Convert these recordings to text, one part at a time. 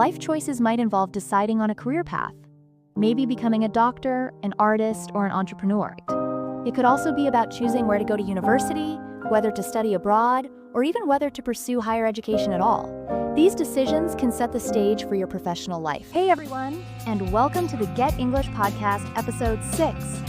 life choices might involve deciding on a career path, maybe becoming a doctor, an artist, or an entrepreneur. It could also be about choosing where to go to university, whether to study abroad, or even whether to pursue higher education at all. These decisions can set the stage for your professional life. Hey everyone, and welcome to the Get English Podcast, Episode 6.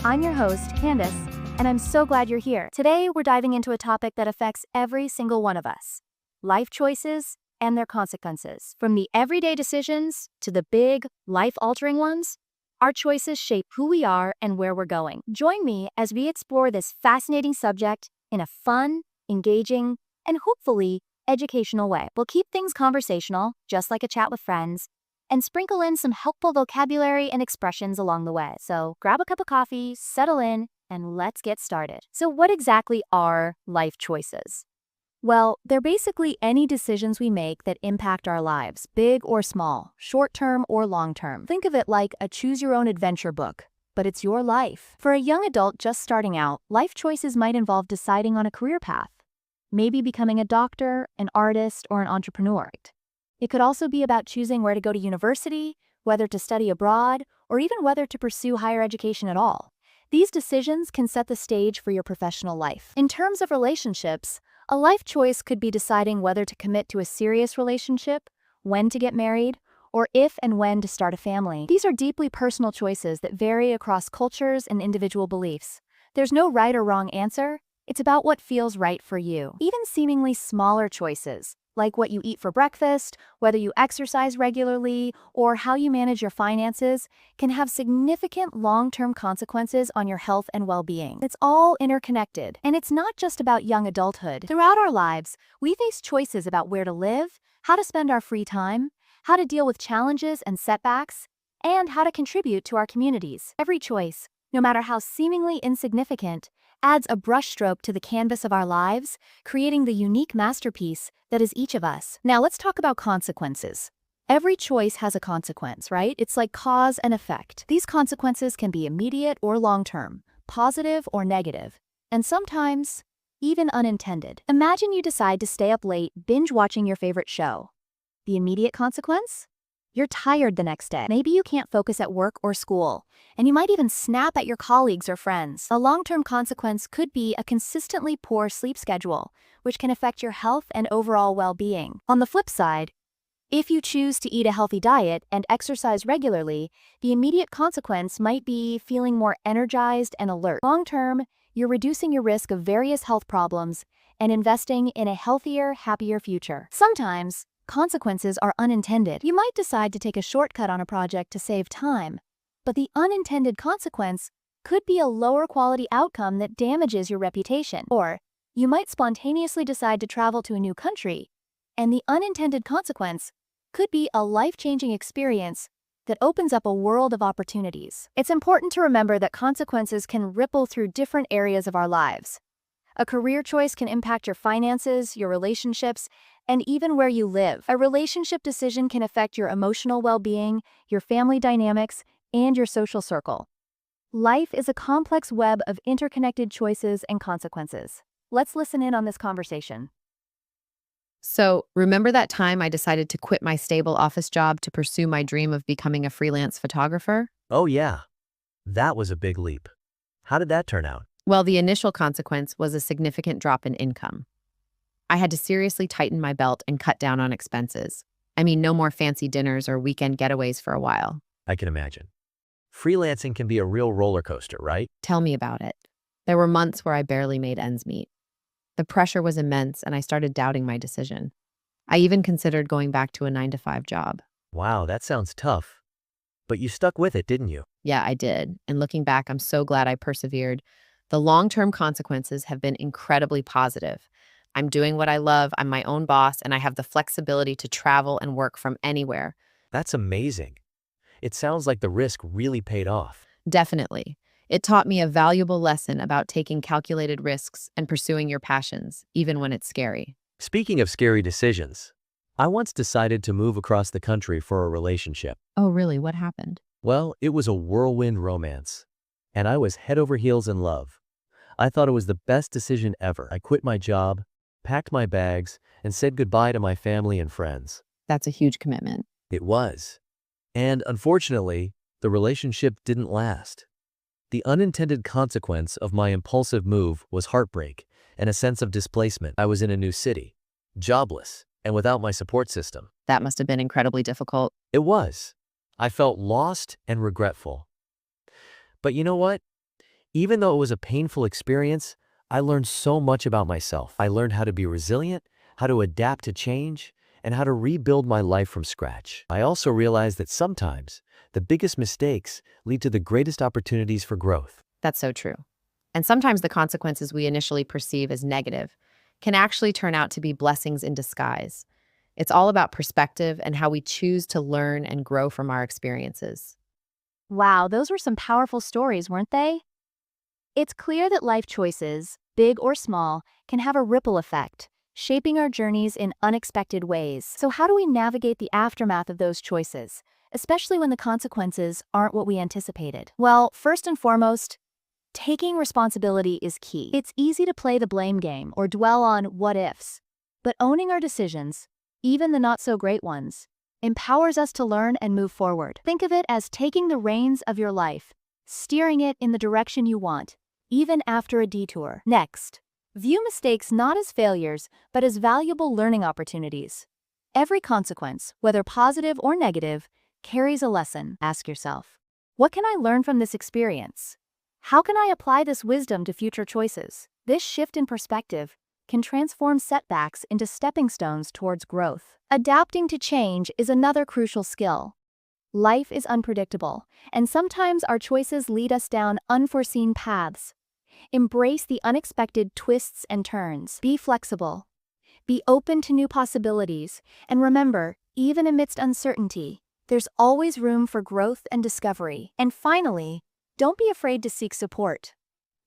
I'm your host, Candace, and I'm so glad you're here. Today, we're diving into a topic that affects every single one of us: life choices and their consequences. From the everyday decisions to the big, life-altering ones, our choices shape who we are and where we're going. Join me as we explore this fascinating subject in a fun, engaging, and hopefully educational way. We'll keep things conversational, just like a chat with friends, and sprinkle in some helpful vocabulary and expressions along the way. So grab a cup of coffee, settle in, and let's get started. So what exactly are life choices? Well, they're basically any decisions we make that impact our lives, big or small, short-term or long-term. Think of it like a choose-your-own-adventure book, but it's your life. For a young adult just starting out, life choices might involve deciding on a career path, maybe becoming a doctor, an artist, or an entrepreneur. It could also be about choosing where to go to university, whether to study abroad, or even whether to pursue higher education at all. These decisions can set the stage for your professional life. In terms of relationships, a life choice could be deciding whether to commit to a serious relationship, when to get married, or if and when to start a family. These are deeply personal choices that vary across cultures and individual beliefs. There's no right or wrong answer. It's about what feels right for you. Even seemingly smaller choices, like what you eat for breakfast, whether you exercise regularly, or how you manage your finances, can have significant long-term consequences on your health and well-being. It's all interconnected, and it's not just about young adulthood. Throughout our lives, we face choices about where to live, how to spend our free time, how to deal with challenges and setbacks, and how to contribute to our communities. Every choice, no matter how seemingly insignificant, adds a brushstroke to the canvas of our lives, creating the unique masterpiece that is each of us. Now let's talk about consequences. Every choice has a consequence, right? It's like cause and effect. These consequences can be immediate or long-term, positive or negative, and sometimes even unintended. Imagine you decide to stay up late binge-watching your favorite show. The immediate consequence? You're tired the next day. Maybe you can't focus at work or school, and you might even snap at your colleagues or friends. A long-term consequence could be a consistently poor sleep schedule, which can affect your health and overall well-being. On the flip side, if you choose to eat a healthy diet and exercise regularly, the immediate consequence might be feeling more energized and alert. Long-term, you're reducing your risk of various health problems and investing in a healthier, happier future. Sometimes, consequences are unintended. You might decide to take a shortcut on a project to save time, but the unintended consequence could be a lower quality outcome that damages your reputation. Or you might spontaneously decide to travel to a new country, and the unintended consequence could be a life-changing experience that opens up a world of opportunities. It's important to remember that consequences can ripple through different areas of our lives. A career choice can impact your finances, your relationships, and even where you live. A relationship decision can affect your emotional well-being, your family dynamics, and your social circle. Life is a complex web of interconnected choices and consequences. Let's listen in on this conversation. So, remember that time I decided to quit my stable office job to pursue my dream of becoming a freelance photographer? Oh yeah, that was a big leap. How did that turn out? Well, the initial consequence was a significant drop in income. I had to seriously tighten my belt and cut down on expenses. I mean, no more fancy dinners or weekend getaways for a while. I can imagine. Freelancing can be a real roller coaster, right? Tell me about it. There were months where I barely made ends meet. The pressure was immense, and I started doubting my decision. I even considered going back to a 9-to-5 job. Wow, that sounds tough. But you stuck with it, didn't you? Yeah, I did. And looking back, I'm so glad I persevered. The long-term consequences have been incredibly positive. I'm doing what I love, I'm my own boss, and I have the flexibility to travel and work from anywhere. That's amazing. It sounds like the risk really paid off. Definitely. It taught me a valuable lesson about taking calculated risks and pursuing your passions, even when it's scary. Speaking of scary decisions, I once decided to move across the country for a relationship. Oh, really? What happened? Well, it was a whirlwind romance, and I was head over heels in love. I thought it was the best decision ever. I quit my job, packed my bags, and said goodbye to my family and friends. That's a huge commitment. It was. And unfortunately, the relationship didn't last. The unintended consequence of my impulsive move was heartbreak and a sense of displacement. I was in a new city, jobless, and without my support system. That must have been incredibly difficult. It was. I felt lost and regretful. But you know what? Even though it was a painful experience, I learned so much about myself. I learned how to be resilient, how to adapt to change, and how to rebuild my life from scratch. I also realized that sometimes the biggest mistakes lead to the greatest opportunities for growth. That's so true. And sometimes the consequences we initially perceive as negative can actually turn out to be blessings in disguise. It's all about perspective and how we choose to learn and grow from our experiences. Wow, those were some powerful stories, weren't they? It's clear that life choices, big or small, can have a ripple effect, shaping our journeys in unexpected ways. So how do we navigate the aftermath of those choices, especially when the consequences aren't what we anticipated? Well, first and foremost, taking responsibility is key. It's easy to play the blame game or dwell on what ifs, but owning our decisions, even the not-so-great ones, empowers us to learn and move forward. Think of it as taking the reins of your life, steering it in the direction you want, even after a detour. Next, view mistakes not as failures, but as valuable learning opportunities. Every consequence, whether positive or negative, carries a lesson. Ask yourself, what can I learn from this experience? How can I apply this wisdom to future choices? This shift in perspective can transform setbacks into stepping stones towards growth. Adapting to change is another crucial skill. Life is unpredictable, and sometimes our choices lead us down unforeseen paths. Embrace the unexpected twists and turns. Be flexible. Be open to new possibilities, and remember, even amidst uncertainty, there's always room for growth and discovery. And finally, don't be afraid to seek support.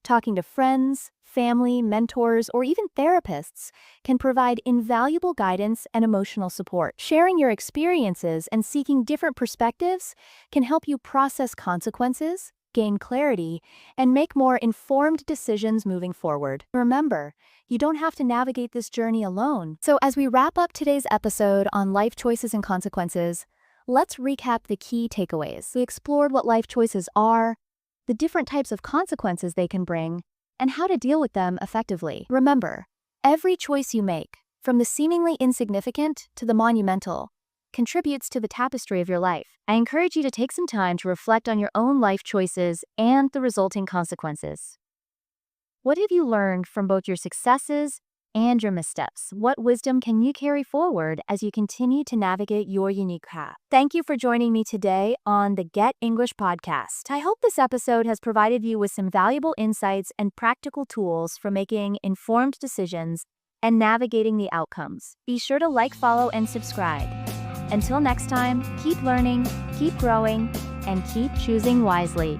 Talking to friends, family, mentors, or even therapists can provide invaluable guidance and emotional support. Sharing your experiences and seeking different perspectives can help you process consequences, gain clarity, and make more informed decisions moving forward. Remember, you don't have to navigate this journey alone. So as we wrap up today's episode on life choices and consequences, let's recap the key takeaways. We explored what life choices are, the different types of consequences they can bring, and how to deal with them effectively. Remember, every choice you make, from the seemingly insignificant to the monumental, contributes to the tapestry of your life. I encourage you to take some time to reflect on your own life choices and the resulting consequences. What have you learned from both your successes and your missteps? What wisdom can you carry forward as you continue to navigate your unique path? Thank you for joining me today on the Get English podcast. I hope this episode has provided you with some valuable insights and practical tools for making informed decisions and navigating the outcomes. Be sure to like, follow, and subscribe. Until next time, keep learning, keep growing, and keep choosing wisely.